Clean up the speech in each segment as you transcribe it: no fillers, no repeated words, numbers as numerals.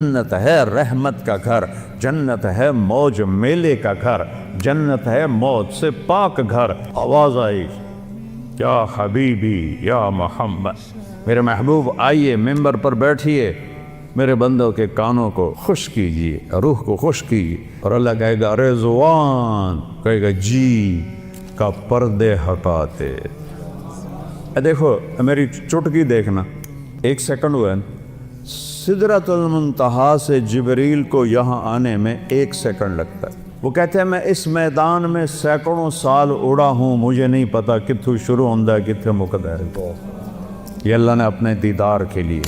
جنت ہے رحمت کا گھر، جنت ہے موج میلے کا گھر، جنت ہے موت سے پاک گھر۔ آواز آئی یا حبیبی یا محمد، میرے محبوب آئیے ممبر پر بیٹھیے، میرے بندوں کے کانوں کو خوش کیجیے، روح کو خوش کیجیے۔ اور اللہ کہے گا رضوان، کہے گا جی کا پردے ہٹاتے۔ دیکھو میری چٹکی دیکھنا، 1 سیکنڈ ہوا ہے، سدرۃ المنتہا سے جبریل کو یہاں آنے میں 1 سیکنڈ لگتا ہے۔ وہ کہتے ہیں میں اس میدان میں سینکڑوں سال اڑا ہوں، مجھے نہیں پتا کتھوں شروع ہوندہ ہے کتھوں مکتا ہے۔ یہ اللہ نے اپنے دیدار کے لیے۔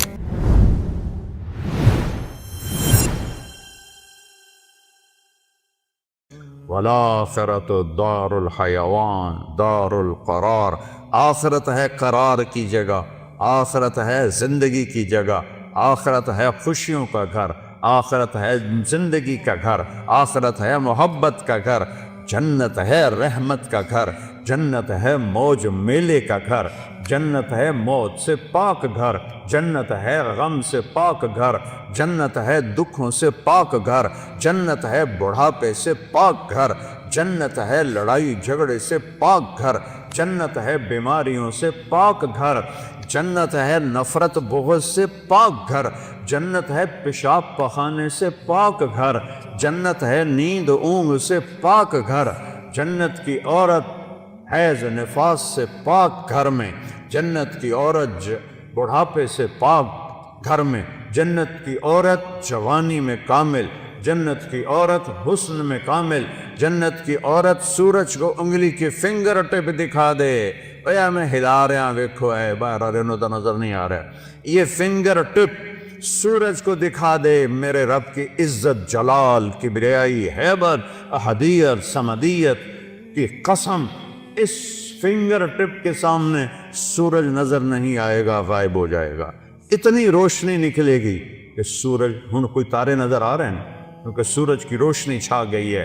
وَالْآخِرَةُ دار الحیوان دار القرار، آخرت ہے قرار کی جگہ، آخرت ہے زندگی کی جگہ، آخرت ہے خوشیوں کا گھر، آخرت ہے زندگی کا گھر، آخرت ہے محبت کا گھر، جنت ہے رحمت کا گھر، جنت ہے موج میلے کا گھر، جنت ہے موت سے پاک گھر، جنت ہے غم سے پاک گھر، جنت ہے دکھوں سے پاک گھر، جنت ہے بڑھاپے سے پاک گھر، جنت ہے لڑائی جھگڑے سے پاک گھر، جنت ہے بیماریوں سے پاک گھر، جنت ہے نفرت بغض سے پاک گھر، جنت ہے پیشاب پخانے سے پاک گھر، جنت ہے نیند اونگ سے پاک گھر، جنت کی عورت حیض نفاس سے پاک گھر میں، جنت کی عورت بڑھاپے سے پاک گھر میں، جنت کی عورت جوانی میں کامل، جنت کی عورت حسن میں کامل، جنت کی عورت سورج کو انگلی کی فنگر ٹپ دکھا دے۔ اے میں ہلا رہا ہوں، ویکھو اے باہر رہنو تو نظر نہیں آ رہا، یہ فنگر ٹپ سورج کو دکھا دے میرے رب کی عزت جلال کبریائی ہیبت احدیت سمدیت کی قسم، اس فنگر ٹپ کے سامنے سورج نظر نہیں آئے گا، غائب ہو جائے گا۔ اتنی روشنی نکلے گی کہ سورج، ہن کوئی تارے نظر آ رہے ہیں کیونکہ سورج کی روشنی چھا گئی ہے۔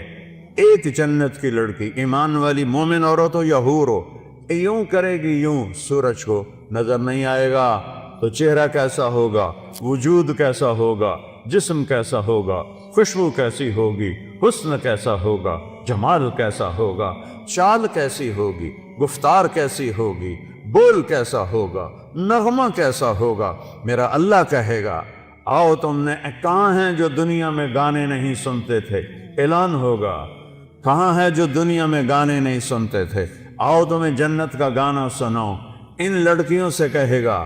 ایک جنت کی لڑکی ایمان والی مومن عورت ہو یا حور ہو، یوں کرے گی، یوں سورج کو نظر نہیں آئے گا تو چہرہ کیسا ہوگا، وجود کیسا ہوگا، جسم کیسا ہوگا، خوشبو کیسی ہوگی، حسن کیسا ہوگا، جمال کیسا ہوگا، چال کیسی ہوگی، گفتار کیسی ہوگی، بول کیسا ہوگا، نغمہ کیسا ہوگا۔ میرا اللہ کہے گا آؤ تم نے کہاں ہیں جو دنیا میں گانے نہیں سنتے تھے، اعلان ہوگا کہاں ہے جو دنیا میں گانے نہیں سنتے تھے، آؤ تمہیں جنت کا گانا سناؤں۔ ان لڑکیوں سے کہے گا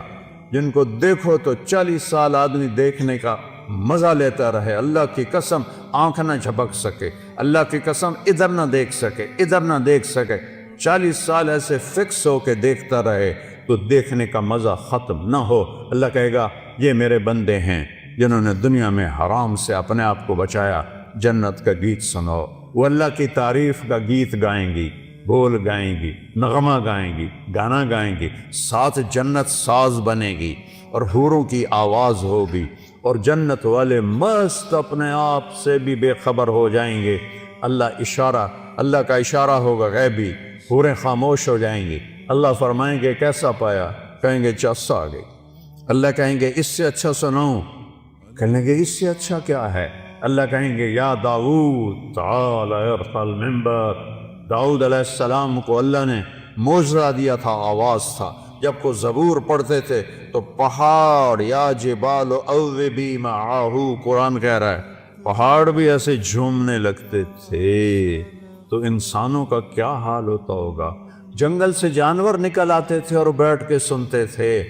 جن کو دیکھو تو 40 سال آدمی دیکھنے کا مزہ لیتا رہے، اللہ کی قسم آنکھ نہ جھپک سکے، اللہ کی قسم ادھر نہ دیکھ سکے، ادھر نہ دیکھ سکے، 40 سال ایسے فکس ہو کے دیکھتا رہے تو دیکھنے کا مزہ ختم نہ ہو۔ اللہ کہے گا یہ میرے بندے ہیں جنہوں نے دنیا میں حرام سے اپنے آپ کو بچایا، جنت کا گیت سنو۔ وہ اللہ کی تعریف کا گیت گائیں گی، بول گائیں گی، نغمہ گائیں گی، گانا گائیں گی، ساتھ جنت ساز بنے گی اور حوروں کی آواز ہوگی، اور جنت والے مست اپنے آپ سے بھی بے خبر ہو جائیں گے۔ اللہ کا اشارہ ہوگا غیبی، حوریں خاموش ہو جائیں گی۔ اللہ فرمائیں گے کیسا پایا، کہیں گے چس آ گئی۔ اللہ کہیں گے اس سے اچھا سناؤں، کہیں گے اس سے اچھا کیا ہے۔ اللہ کہیں گے یا داؤد تعال ارفع المنبر، داؤد علیہ السلام کو اللہ نے معجزہ دیا تھا، آواز تھا، جب کو زبور پڑھتے تھے تو پہاڑ یا جبال اوبی معاہ، قرآن کہہ رہا ہے پہاڑ بھی ایسے جھومنے لگتے تھے، تو انسانوں کا کیا حال ہوتا ہوگا۔ جنگل سے جانور نکل آتے تھے اور بیٹھ کے سنتے تھے،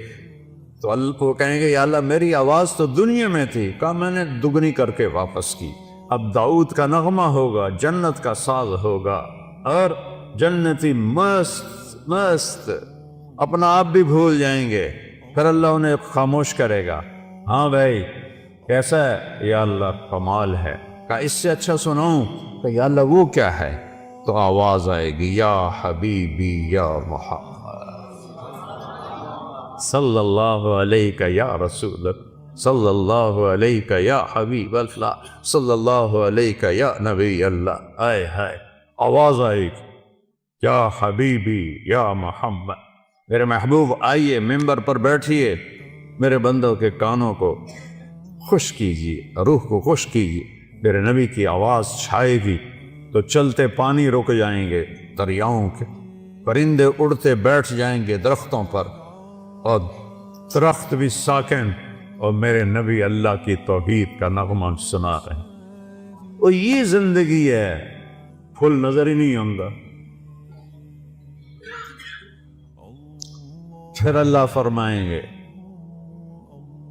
تو اللہ کو کہیں گے یا اللہ میری آواز تو دنیا میں تھی، کہا میں نے دگنی کر کے واپس کی۔ اب داؤد کا نغمہ ہوگا، جنت کا ساز ہوگا، اور جنتی مست مست اپنا آپ بھی بھول جائیں گے۔ پھر اللہ انہیں خاموش کرے گا، ہاں بھائی کیسا ہے، یا اللہ کمال ہے۔ کہا اس سے اچھا سناؤں، کہ یا اللہ وہ کیا ہے، تو آواز آئے گی یا حبیبی یا محمد صلی اللہ علیہ یا رسول اللہ، صلی اللہ علیہ یا حبیب اللہ، صلی اللہ علیہ یا نبی اللہ۔ آئے ہائے آواز آئے گی یا حبیبی یا محمد، میرے محبوب آئیے ممبر پر بیٹھیے، میرے بندوں کے کانوں کو خوش کیجیے، روح کو خوش کیجیے۔ میرے نبی کی آواز چھائے گی تو چلتے پانی رک جائیں گے دریاؤں کے، پرندے اڑتے بیٹھ جائیں گے درختوں پر، اور درخت بھی ساکن، اور میرے نبی اللہ کی توحید کا نغمہ سنا رہے ہیں۔ اور یہ زندگی ہے، پھول نظر ہی نہیں آتا۔ پھر اللہ فرمائیں گے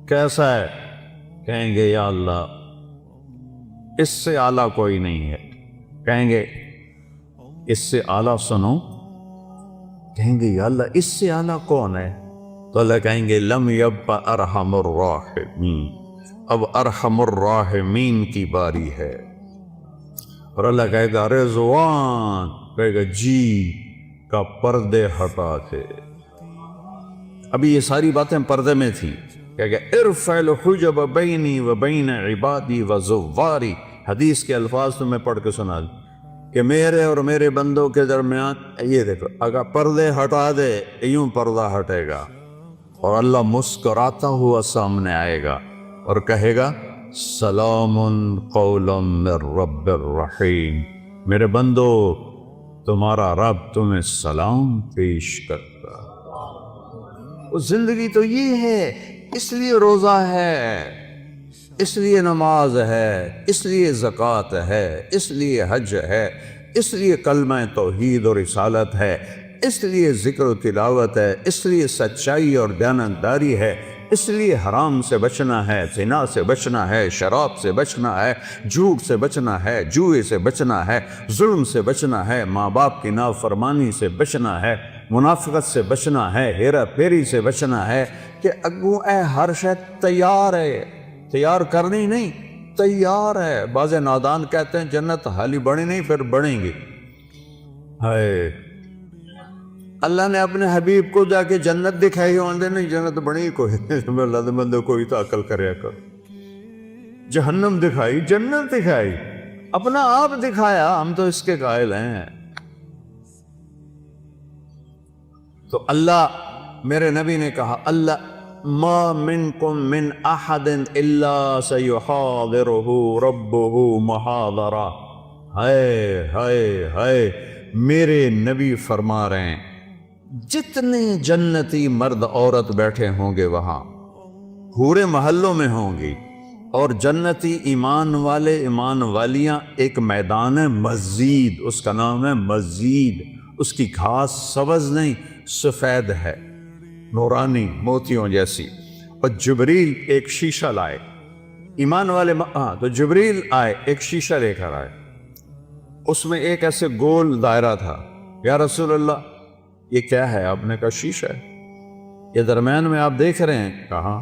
کیسا ہے؟ کہیں گے یا اللہ اس سے اعلیٰ کوئی نہیں ہے۔ کہیں گے اس سے اعلیٰ سنو؟ کہیں گے یا اللہ اس سے اعلیٰ کون ہے؟ تو اللہ کہیں گے لم یبق ارحم الراحمین، اب ارحم الراحمین کی باری ہے۔ اور اللہ کہے گا رضوان، کہے گا جی کا پردے ہٹا دے۔ ابھی یہ ساری باتیں پردے میں تھیں، کہے گا ارفع الحجب بینی و بین عبادی و زواری۔ حدیث کے الفاظ تو میں پڑھ کے سنا دوں کہ میرے اور میرے بندوں کے درمیان یہ دیکھو، اگر پردے ہٹا دے یوں پردہ ہٹے گا، اور اللہ مسکراتا ہوا سامنے آئے گا اور کہے گا سلام قولا من رب الرحیم، میرے بندو تمہارا رب تمہیں سلام پیش کرتا۔ وہ زندگی تو یہ ہے، اس لیے روزہ ہے، اس لیے نماز ہے، اس لیے زکوٰۃ ہے، اس لیے حج ہے، اس لیے کلمہ توحید اور رسالت ہے، اس لیے ذکر و تلاوت ہے، اس لیے سچائی اور دیانتداری ہے، اس لیے حرام سے بچنا ہے، زنا سے بچنا ہے، شراب سے بچنا ہے، جھوٹ سے بچنا ہے، جوئے سے بچنا ہے، ظلم سے بچنا ہے، ماں باپ کی نافرمانی سے بچنا ہے، منافقت سے بچنا ہے، ہیرا پھیری سے بچنا ہے، کہ اگوں اے ہر شے تیار ہے، تیار کرنی نہیں، تیار ہے۔ بعض نادان کہتے ہیں جنت حالی بڑی نہیں، پھر بڑھیں گی۔ ہائے، اللہ نے اپنے حبیب کو جا کے جنت دکھائی، ہوندے نہیں جنت بڑی کوئی اللہ بندے کوئی تو عقل کریا کر۔ جہنم دکھائی، جنت دکھائی، اپنا آپ دکھایا، ہم تو اس کے قائل ہیں۔ تو اللہ، میرے نبی نے کہا اللہ ما منکم من احد الا سیحاضرہ ربہ محاضرہ۔ ہائے ہائے ہائے، میرے نبی فرما رہے ہیں جتنے جنتی مرد عورت بیٹھے ہوں گے وہاں پورے محلوں میں ہوں گی، اور جنتی ایمان والے ایمان والیاں، ایک میدان ہے مزید، اس کا نام ہے مزید، اس کی گھاس سبز نہیں سفید ہے، نورانی موتیوں جیسی، اور جبریل ایک شیشہ لائے، ایمان والے تو جبریل آئے ایک شیشہ لے کر آئے، اس میں ایک ایسے گول دائرہ تھا۔ یا رسول اللہ یہ کیا ہے؟ آپ نے کہا شیشہ ہے، یہ درمیان میں آپ دیکھ رہے ہیں؟ کہاں؟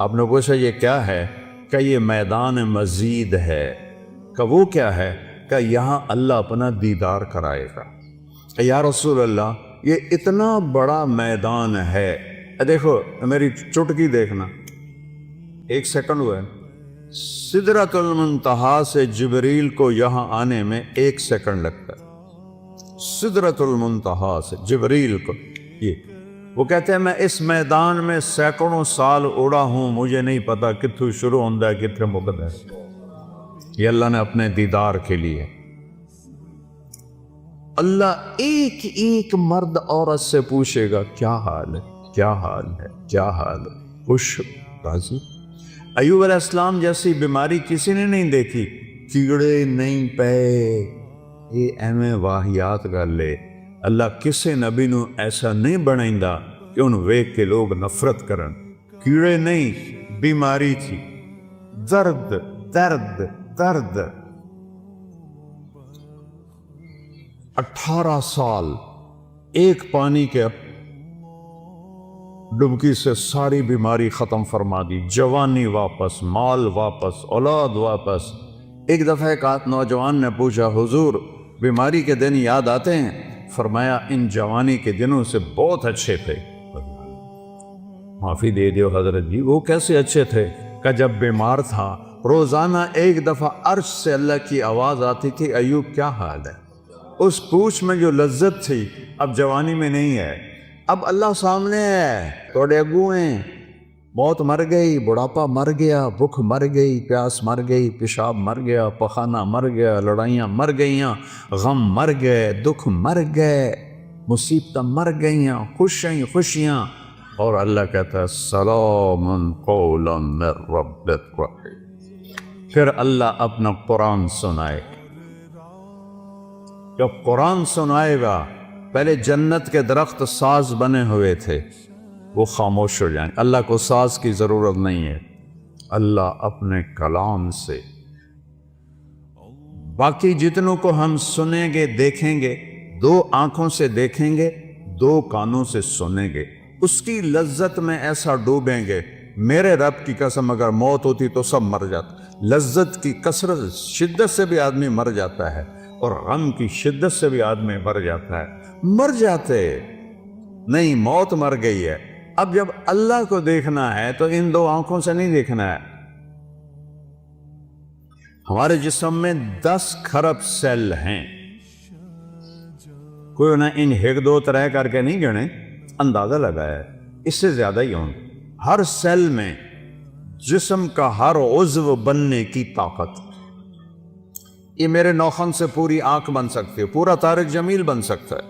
آپ نے پوچھا یہ کیا ہے؟ کہ یہ میدان مزید ہے۔ کہ وہ کیا ہے؟ کہ یہاں اللہ اپنا دیدار کرائے گا۔ کہ یا رسول اللہ یہ اتنا بڑا میدان ہے، دیکھو میری چٹکی دیکھنا، ایک سیکنڈ ہوا ہے، سدرۃ المنتہا سے جبریل کو یہاں آنے میں 1 سیکنڈ لگتا ہے، سدرۃ المنتہا سے جبریل کو۔ یہ وہ کہتے ہیں میں اس میدان میں سینکڑوں سال اڑا ہوں، مجھے نہیں پتا کتھوں شروع ہوتا ہے کتھے مکتا ہے۔ یہ اللہ نے اپنے دیدار کے لیے، اللہ ایک ایک مرد عورت سے پوچھے گا کیا حال ہے، کیا حال ہے، کیا حال ہے، خوش راضی؟ ایوب علیہ السلام جیسی بیماری کسی نے نہیں دیکھی، کیڑے نہیں پے، یہ ایویں واہیات کر لے۔ اللہ کسے نبی نو ایسا نہیں بنائندا کہ ان ویک کے لوگ نفرت کرن۔ کیڑے نہیں، بیماری تھی، درد درد درد۔ 18 سال ایک پانی کے ڈبکی سے ساری بیماری ختم فرما دی، جوانی واپس، مال واپس، اولاد واپس۔ ایک دفعہ ایک نوجوان نے پوچھا حضور بیماری کے دن یاد آتے ہیں؟ فرمایا ان جوانی کے دنوں سے بہت اچھے تھے۔ معافی دے دیو حضرت جی، وہ کیسے اچھے تھے؟ کہ جب بیمار تھا روزانہ ایک دفعہ عرش سے اللہ کی آواز آتی تھی ایوب کیا حال ہے؟ اس پوچھ میں جو لذت تھی اب جوانی میں نہیں ہے۔ اب اللہ سامنے ہے، توڑے اگو ہیں، موت مر گئی، بڑھاپا مر گیا، بھوک مر گئی، پیاس مر گئی، پیشاب مر گیا، پخانہ مر گیا، لڑائیاں مر گئیاں، غم مر گئے، دکھ مر گئے، مصیبتیں مر گئیاں، خوشیاں، اور اللہ کہتا ہے سلام قولا من رب الرحیم۔ پھر اللہ اپنا قرآن سنائے۔ جب قرآن سنائے گا، پہلے جنت کے درخت ساز بنے ہوئے تھے، وہ خاموش ہو جائیں۔ اللہ کو ساز کی ضرورت نہیں ہے، اللہ اپنے کلام سے باقی جتنوں کو ہم سنیں گے، دیکھیں گے، 2 آنکھوں سے دیکھیں گے، 2 کانوں سے سنیں گے، اس کی لذت میں ایسا ڈوبیں گے۔ میرے رب کی قسم، اگر موت ہوتی تو سب مر جاتا۔ لذت کی کثرت، شدت سے بھی آدمی مر جاتا ہے، اور غم کی شدت سے بھی آدمی مر جاتا ہے۔ مر جاتے نہیں، موت مر گئی ہے۔ اب جب اللہ کو دیکھنا ہے تو ان 2 آنکھوں سے نہیں دیکھنا ہے۔ ہمارے جسم میں 10 کھرب سیل ہیں، کوئی انہیں ان 1 2 3 کر کے نہیں گنے، اندازہ لگایا ہے، اس سے زیادہ ہی ہوں۔ ہر سیل میں جسم کا ہر عضو بننے کی طاقت۔ یہ میرے نوخن سے پوری آنکھ بن سکتی ہے، پورا طارق جمیل بن سکتا ہے،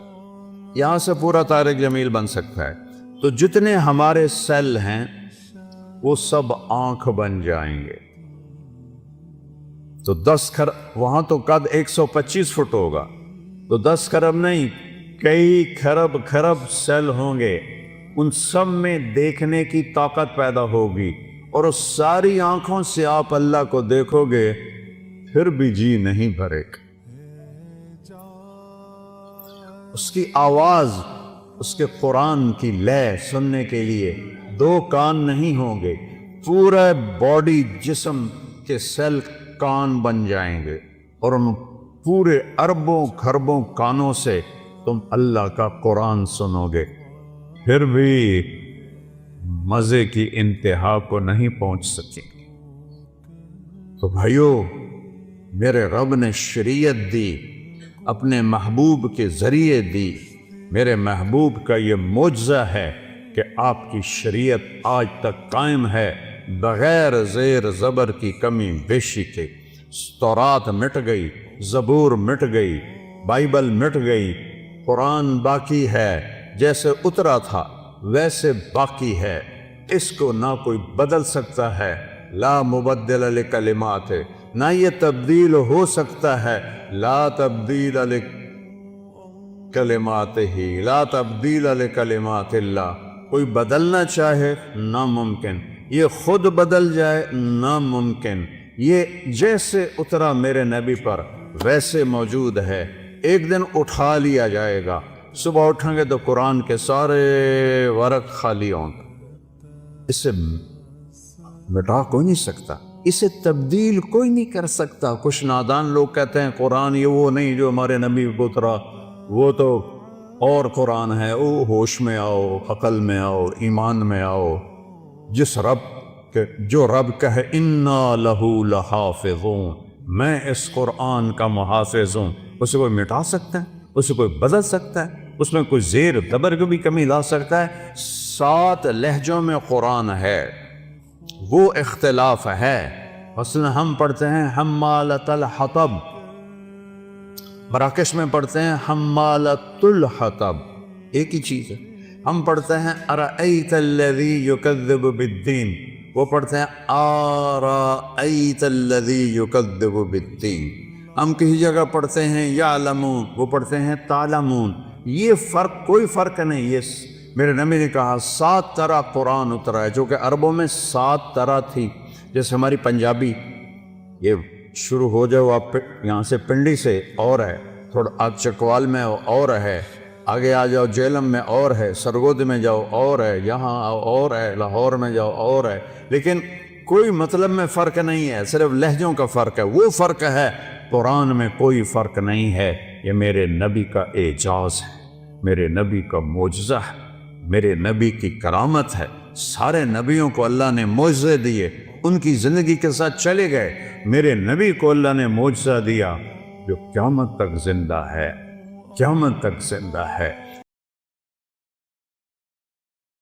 یہاں سے پورا طارق جمیل بن سکتا ہے۔ تو جتنے ہمارے سیل ہیں وہ سب آنکھ بن جائیں گے۔ تو 10 کھرب، وہاں تو قد 125 فٹ ہوگا، تو 10 کھرب نہیں، کئی کھرب سیل ہوں گے، ان سب میں دیکھنے کی طاقت پیدا ہوگی، اور اس ساری آنکھوں سے آپ اللہ کو دیکھو گے، پھر بھی جی نہیں بھرے گا۔ اس کی آواز، اس کے قرآن کی لے سننے کے لیے 2 کان نہیں ہوں گے، پورا باڈی جسم کے سیل کان بن جائیں گے، اور ان پورے اربوں کھربوں کانوں سے تم اللہ کا قرآن سنو گے، پھر بھی مزے کی انتہا کو نہیں پہنچ سکیں۔ تو بھائیو، میرے رب نے شریعت دی، اپنے محبوب کے ذریعے دی۔ میرے محبوب کا یہ معجزہ ہے کہ آپ کی شریعت آج تک قائم ہے، بغیر زیر زبر کی کمی بیشی کے۔ تورات مٹ گئی، زبور مٹ گئی، بائبل مٹ گئی، قرآن باقی ہے، جیسے اترا تھا ویسے باقی ہے، اس کو نہ کوئی بدل سکتا ہے، لا مبدل لکلمات، نہ یہ تبدیل ہو سکتا ہے، لا تبدیل لکلمات ہی، لا تبدیل لکلمات اللہ۔ کوئی بدلنا چاہے ناممکن، یہ خود بدل جائے ناممکن۔ یہ جیسے اترا میرے نبی پر ویسے موجود ہے، ایک دن اٹھا لیا جائے گا۔ صبح اٹھیں گے تو قرآن کے سارے ورق خالی ہوں گے، اسے مٹا کوئی نہیں سکتا، اسے تبدیل کوئی نہیں کر سکتا۔ کچھ نادان لوگ کہتے ہیں قرآن یہ وہ نہیں جو ہمارے نبی کو اترا، وہ تو اور قرآن ہے، او ہوش میں آؤ، عقل میں آؤ، ایمان میں آؤ۔ جس رب کہ جو رب کہے انا لہو لحافظون، میں اس قرآن کا محافظ ہوں، اسے کوئی مٹا سکتا ہے؟ اسے کوئی بدل سکتا ہے؟ اس میں کوئی زیر دبر کو بھی کمی لا سکتا ہے؟ 7 لہجوں میں قرآن ہے، وہ اختلاف ہے۔ مثلا ہم پڑھتے ہیں حمالۃ الحطب، مراکش میں پڑھتے ہیں حمالۃ الحطب، ایک ہی چیز ہے۔ ہم پڑھتے ہیں ارأیت الذی یکذب بالدین، وہ پڑھتے ہیں آرأیت الذی یکذب بالدین۔ ہم کسی جگہ پڑھتے ہیں یعلمون، وہ پڑھتے ہیں تعلمون۔ یہ فرق، کوئی فرق نہیں۔ یہ میرے نبی نے کہا 7 طرح قرآن اترا ہے، جو کہ عربوں میں 7 طرح تھی۔ جیسے ہماری پنجابی، یہ شروع ہو جاؤ آپ یہاں سے پنڈی سے اور ہے، تھوڑا آگ چکوال میں اور ہے، آگے آ جاؤ جیلم میں اور ہے، سرگود میں جاؤ اور ہے، یہاں آؤ اور ہے، لاہور میں جاؤ اور ہے، لیکن کوئی مطلب میں فرق نہیں ہے، صرف لہجوں کا فرق ہے۔ وہ فرق ہے، قرآن میں کوئی فرق نہیں ہے۔ یہ میرے نبی کا اعجاز ہے، میرے نبی کا معجزہ ہے، میرے نبی کی کرامت ہے۔ سارے نبیوں کو اللہ نے معجزے دیے، ان کی زندگی کے ساتھ چلے گئے۔ میرے نبی کو اللہ نے معجزہ دیا جو قیامت تک زندہ ہے، قیامت تک زندہ ہے۔